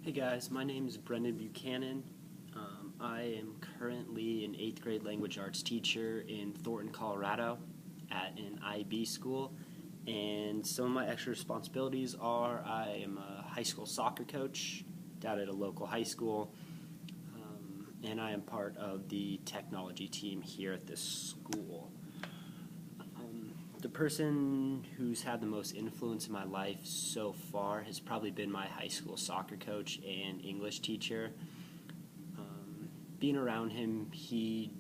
Hey guys, my name is Brendan Buchanan. I am currently an 8th grade language arts teacher in Thornton, Colorado at an IB school. And some of my extra responsibilities are I am a high school soccer coach down at a local high school. And I am part of the technology team here at this school. The person who's had the most influence in my life so far has probably been my high school soccer coach and English teacher. Being around him, he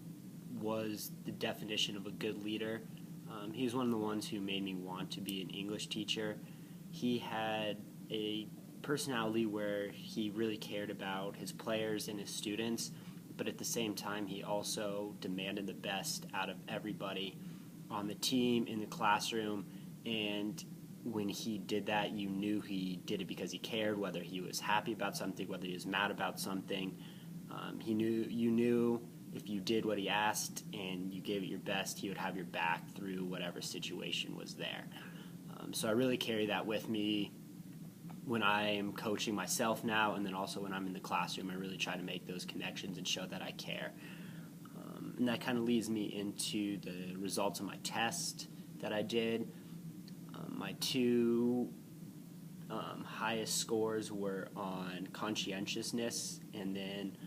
was the definition of a good leader. He was one of the ones who made me want to be an English teacher. He had a personality where he really cared about his players and his students, but at the same time, he also demanded the best out of everybody on the team, in the classroom, and when he did that, you knew he did it because he cared, whether he was happy about something, whether he was mad about something. You knew if you did what he asked and you gave it your best, he would have your back through whatever situation was there. So I really carry that with me when I am coaching myself now, and then also when I'm in the classroom. I really try to make those connections and show that I care. And that kind of leads me into the results of my test that I did. My two highest scores were on conscientiousness, and then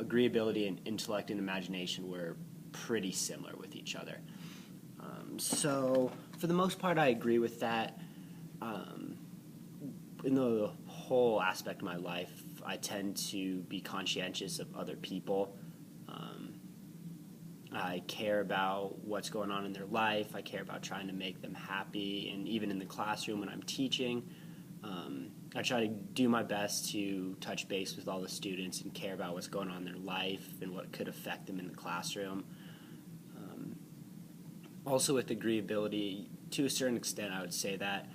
agreeability and intellect and imagination were pretty similar with each other. So for the most part, I agree with that. In the whole aspect of my life, I tend to be conscientious of other people. I care about what's going on in their life. I care about trying to make them happy. And even in the classroom when I'm teaching, I try to do my best to touch base with all the students and care about what's going on in their life and what could affect them in the classroom. Also with agreeability, to a certain extent, I would say that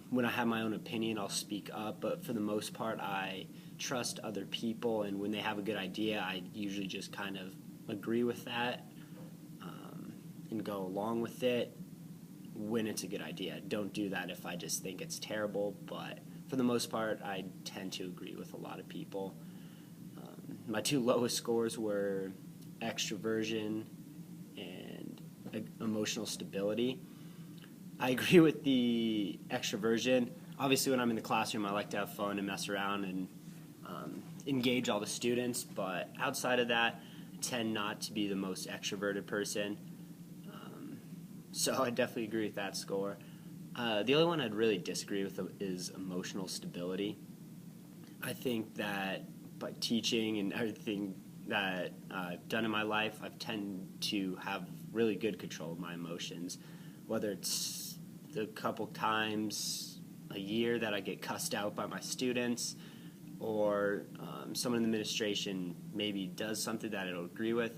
when I have my own opinion, I'll speak up. But for the most part, I trust other people. And when they have a good idea, I usually just kind of agree with that and go along with it when it's a good idea. Don't do that if I just think it's terrible, but for the most part, I tend to agree with a lot of people. My two lowest scores were extroversion and emotional stability. I agree with the extroversion. Obviously, when I'm in the classroom, I like to have fun and mess around and engage all the students, but outside of that, tend not to be the most extroverted person, so I definitely agree with that score. The only one I'd really disagree with is emotional stability. I think that by teaching and everything that I've done in my life, I've tended to have really good control of my emotions, whether it's the couple times a year that I get cussed out by my students, or someone in the administration maybe does something that I don't agree with.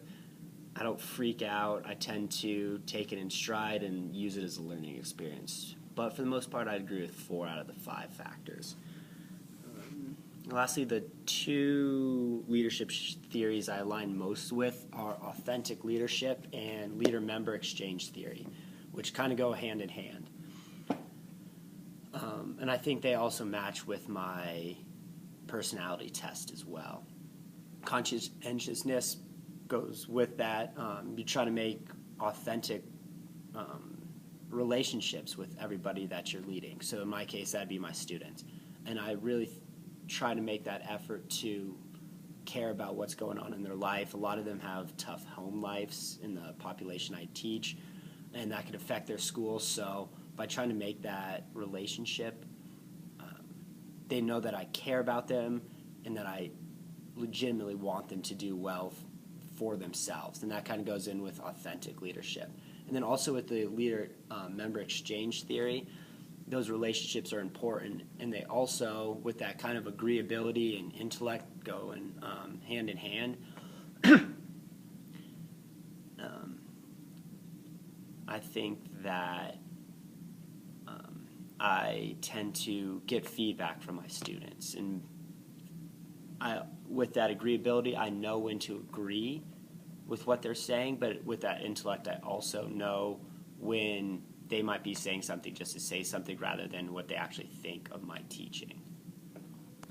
I don't freak out. I tend to take it in stride and use it as a learning experience. But for the most part, I'd agree with 4 out of the 5 factors. Lastly, the two leadership theories I align most with are authentic leadership and leader-member exchange theory, which kind of go hand in hand. And I think they also match with my personality test as well. Conscientiousness goes with that. You try to make authentic relationships with everybody that you're leading. So in my case, that'd be my students. And I really try to make that effort to care about what's going on in their life. A lot of them have tough home lives in the population I teach, and that could affect their schools. So by trying to make that relationship, they know that I care about them and that I legitimately want them to do well for themselves. And that kind of goes in with authentic leadership. And then also with the leader-member exchange theory, those relationships are important. And they also, with that kind of agreeability and intellect, go hand in hand. I think that I tend to get feedback from my students, and with that agreeability, I know when to agree with what they're saying, but with that intellect, I also know when they might be saying something just to say something rather than what they actually think of my teaching.